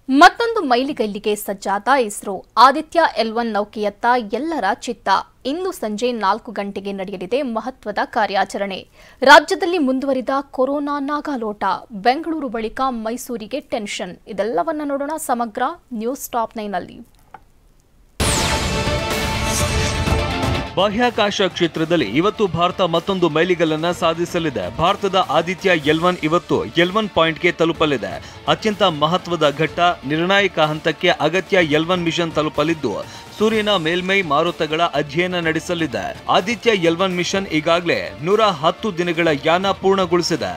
ಮತ್ತೊಂದು ಮೈಲಿಗಲ್ಲಿಗೆ ಸಜ್ಜಾದ ಇಸ್ರೋ ಆದಿತ್ಯ L1 ನೌಕೆಯತ್ತ ಎಲ್ಲರ ಚಿತ್ತ. ಇಂದು ಸಂಜೆ 4 ಗಂಟೆಗೆ ನಡೆಯಲಿದೆ ಮಹತ್ವದ ಕಾರ್ಯಾಚರಣೆ. ರಾಜ್ಯದಲ್ಲಿ ಮುಂದುವರಿದ ಕೊರೋನಾ ನಾಗಾಲೋಟ, ಬೆಂಗಳೂರು ಬಳಿಕ ಮೈಸೂರಿಗೆ ಟೆನ್ಷನ್. ಇದೆಲ್ಲವನ್ನ ನೋಡೋಣ ಸಮಗ್ರ ನ್ಯೂಸ್ ಟಾಪ್ 9 ನಲ್ಲಿ. ಬಾಹ್ಯಾಕಾಶ ಕ್ಷೇತ್ರದಲ್ಲಿ ಇವತ್ತು ಭಾರತ ಮತ್ತೊಂದು ಮೈಲಿಗಲ್ಲನ್ನ ಸಾಧಿಸಲಿದೆ. ಭಾರತದ ಆದಿತ್ಯ L1 ಇವತ್ತು L1 ಪಾಯಿಂಟ್ಗೆ ತಲುಪಲಿದೆ. ಅತ್ಯಂತ ಮಹತ್ವದ ಘಟ್ಟ, ನಿರ್ಣಾಯಕ ಹಂತಕ್ಕೆ ಅಗತ್ಯ L1 ಮಿಷನ್ ತಲುಪಲಿದ್ದು ಸೂರ್ಯನ ಮೇಲ್ಮೈ ಮಾರುತಗಳ ಅಧ್ಯಯನ ನಡೆಸಲಿದೆ. ಆದಿತ್ಯ L1 ಮಿಷನ್ ಈಗಾಗಲೇ 110 ದಿನಗಳ ಯಾನ ಪೂರ್ಣಗೊಳಿಸಿದೆ.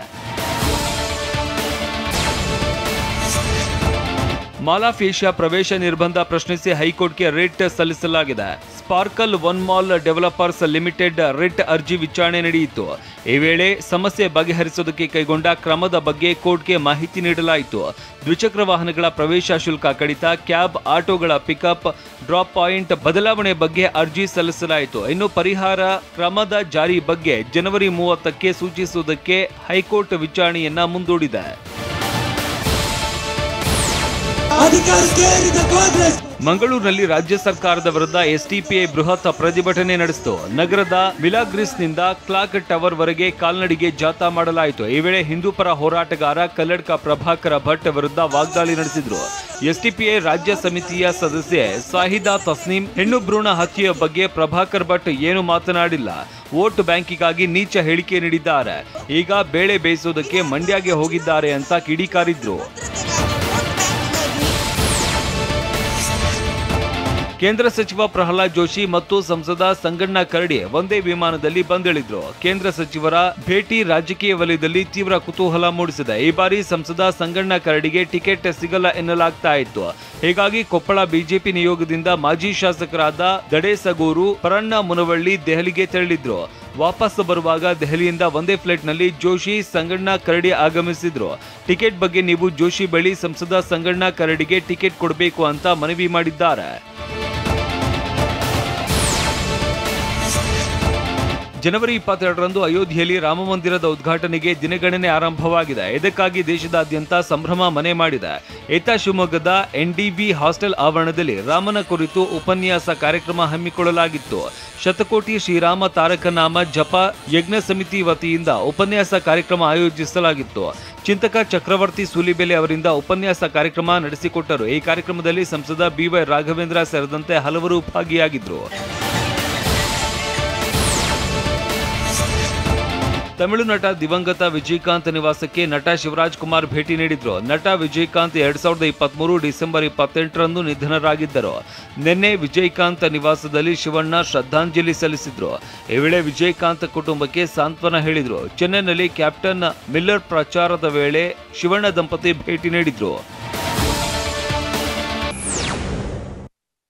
ಮಾಲ್ ಆಫ್ ಏಷ್ಯಾ ಪ್ರವೇಶ ನಿರ್ಬಂಧ ಪ್ರಶ್ನಿಸಿ ಹೈಕೋರ್ಟ್ಗೆ ರಿಟ್ ಸಲ್ಲಿಸಲಾಗಿದೆ. Sparkle one mall developers limited writ ಅರ್ಜಿ ವಿಚಾರಣೆ ನಡೆಯಿತು. ಈ ವೇಳೆ ಸಮಸ್ಯೆ ಬಗೆಹರಿಸುವುದಕ್ಕೆ ಕೈಗೊಂಡ ಕ್ರಮದ ಬಗ್ಗೆ ಕೋರ್ಟ್ಗೆ ಮಾಹಿತಿ ನೀಡಲಾಯಿತು. ದ್ವಿಚಕ್ರ ವಾಹನಗಳ ಪ್ರವೇಶ ಶುಲ್ಕ ಕಡಿತ, ಕ್ಯಾಬ್, ಆಟೋಗಳ ಪಿಕಪ್, ಡ್ರಾಪ್ ಪಾಯಿಂಟ್ ಬದಲಾವಣೆ ಬಗ್ಗೆ ಅರ್ಜಿ ಸಲ್ಲಿಸಲಾಯಿತು. ಇನ್ನು ಪರಿಹಾರ ಕ್ರಮದ ಜಾರಿ ಬಗ್ಗೆ ಜನವರಿ 30ಕ್ಕೆ ಸೂಚಿಸುವುದಕ್ಕೆ ಹೈಕೋರ್ಟ್ ವಿಚಾರಣೆಯನ್ನ ಮುಂದೂಡಿದೆ. ಮಂಗಳೂರಿನಲ್ಲಿ ರಾಜ್ಯ ಸರ್ಕಾರದ ವಿರುದ್ಧ ಎಸ್ಡಿಪಿಐ ಬೃಹತ್ ಪ್ರತಿಭಟನೆ ನಡೆಸಿತು. ನಗರದ ಮಿಲಾಗ್ರಿಸ್ನಿಂದ ಕ್ಲಾಕ್ ಟವರ್ ವರೆಗೆ ಕಾಲ್ನಡಿಗೆ ಜಾಥಾ ಮಾಡಲಾಯಿತು. ಈ ವೇಳೆ ಹಿಂದೂಪರ ಹೋರಾಟಗಾರ ಕಲ್ಲಡ್ಕ ಪ್ರಭಾಕರ ಭಟ್ ವಿರುದ್ಧ ವಾಗ್ದಾಳಿ ನಡೆಸಿದ್ರು. ಎಸ್ಡಿಪಿಐ ರಾಜ್ಯ ಸಮಿತಿಯ ಸದಸ್ಯೆ ಸಾಹಿದಾ ತಸ್ನೀಂ ಹೆಣ್ಣು ಭ್ರೂಣ ಹತ್ಯೆಯ ಬಗ್ಗೆ ಪ್ರಭಾಕರ್ ಭಟ್ ಏನು ಮಾತನಾಡಿಲ್ಲ, ವೋಟ್ ಬ್ಯಾಂಕಿಗಾಗಿ ನೀಚ ಹೇಳಿಕೆ ನೀಡಿದ್ದಾರೆ, ಈಗ ಬೇಳೆ ಬೇಯಿಸುವುದಕ್ಕೆ ಮಂಡ್ಯಗೆ ಹೋಗಿದ್ದಾರೆ ಅಂತ ಕಿಡಿಕಾರಿದ್ರು. ಕೇಂದ್ರ ಸಚಿವ ಪ್ರಹ್ಲಾದ್ ಜೋಶಿ ಮತ್ತು ಸಂಸದ ಸಂಗಣ್ಣ ಕರಡಿ ಒಂದೇ ವಿಮಾನದಲ್ಲಿ ಬಂದಿಳಿದ್ರು. ಕೇಂದ್ರ ಸಚಿವರ ಭೇಟಿ ರಾಜಕೀಯ ವಲಯದಲ್ಲಿ ತೀವ್ರ ಕುತೂಹಲ ಮೂಡಿಸಿದೆ. ಈ ಬಾರಿ ಸಂಸದ ಸಂಗಣ್ಣ ಕರಡಿಗೆ ಟಿಕೆಟ್ ಸಿಗಲ್ಲ ಎನ್ನಲಾಗ್ತಾ ಇತ್ತು. ಹೀಗಾಗಿ ಕೊಪ್ಪಳ ಬಿಜೆಪಿ ನಿಯೋಗದಿಂದ ಮಾಜಿ ಶಾಸಕರಾದ ದಡೇಸಗೂರು, ಪರಣ್ಣ ಮುನವಳ್ಳಿ ದೆಹಲಿಗೆ ತೆರಳಿದ್ರು. ವಾಪಸ್ ಬರುವಾಗ ದೆಹಲಿಯಿಂದ ಒಂದೇ ಫ್ಲೈಟ್ನಲ್ಲಿ ಜೋಶಿ, ಸಂಗಣ್ಣ ಕರಡಿ ಆಗಮಿಸಿದ್ರು. ಟಿಕೆಟ್ ಬಗ್ಗೆ ನೀವು ಜೋಶಿ ಬಳಿ ಸಂಸದ ಸಂಗಣ್ಣ ಕರಡಿಗೆ ಟಿಕೆಟ್ ಕೊಡಬೇಕು ಅಂತ ಮನವಿ ಮಾಡಿದ್ದಾರೆ. ಜನವರಿ 22ರಂದು ಅಯೋಧ್ಯೆಯಲ್ಲಿ ರಾಮ ಮಂದಿರದ ಉದ್ಘಾಟನೆಗೆ ದಿನಗಣನೆ ಆರಂಭವಾಗಿದೆ. ಇದಕ್ಕಾಗಿ ದೇಶದಾದ್ಯಂತ ಸಂಭ್ರಮ ಮನೆ ಮಾಡಿದೆ. ಏತ ಶಿವಮೊಗ್ಗದ NDB ಹಾಸ್ಟೆಲ್ ಆವರಣದಲ್ಲಿ ರಾಮನ ಕುರಿತು ಉಪನ್ಯಾಸ ಕಾರ್ಯಕ್ರಮ ಹಮ್ಮಿಕೊಳ್ಳಲಾಗಿತ್ತು. ಶತಕೋಟಿ ಶ್ರೀರಾಮ ತಾರಕ ನಾಮ ಜಪ ಯಜ್ಞ ಸಮಿತಿ ವತಿಯಿಂದ ಉಪನ್ಯಾಸ ಕಾರ್ಯಕ್ರಮ ಆಯೋಜಿಸಲಾಗಿತ್ತು. ಚಿಂತಕ ಚಕ್ರವರ್ತಿ ಸೂಲಿಬೆಲೆ ಅವರಿಂದ ಉಪನ್ಯಾಸ ಕಾರ್ಯಕ್ರಮ ನಡೆಸಿಕೊಟ್ಟರು. ಈ ಕಾರ್ಯಕ್ರಮದಲ್ಲಿ ಸಂಸದ BY ರಾಘವೇಂದ್ರ ಸೇರಿದಂತೆ ಹಲವರು ಭಾಗಿಯಾಗಿದ್ದರು. ತಮಿಳು ನಟ ದಿವಂಗತ ವಿಜಯಕಾಂತ್ ನಿವಾಸಕ್ಕೆ ನಟ ಶಿವರಾಜ್ ಕುಮಾರ್ ಭೇಟಿ ನೀಡಿದ್ರು. ನಟ ವಿಜಯಕಾಂತ್ 2023 ಡಿಸೆಂಬರ್ 28ರಂದು ನಿಧನರಾಗಿದ್ದರು. ನಿನ್ನೆ ವಿಜಯಕಾಂತ್ ನಿವಾಸದಲ್ಲಿ ಶಿವಣ್ಣ ಶ್ರದ್ಧಾಂಜಲಿ ಸಲ್ಲಿಸಿದ್ರು. ಈ ವೇಳೆ ವಿಜಯಕಾಂತ್ ಕುಟುಂಬಕ್ಕೆ ಸಾಂತ್ವನ ಹೇಳಿದ್ರು. ಚೆನ್ನೈನಲ್ಲಿ ಕ್ಯಾಪ್ಟನ್ ಮಿಲ್ಲರ್ ಪ್ರಚಾರದ ವೇಳೆ ಶಿವಣ್ಣ ದಂಪತಿ ಭೇಟಿ ನೀಡಿದ್ರು.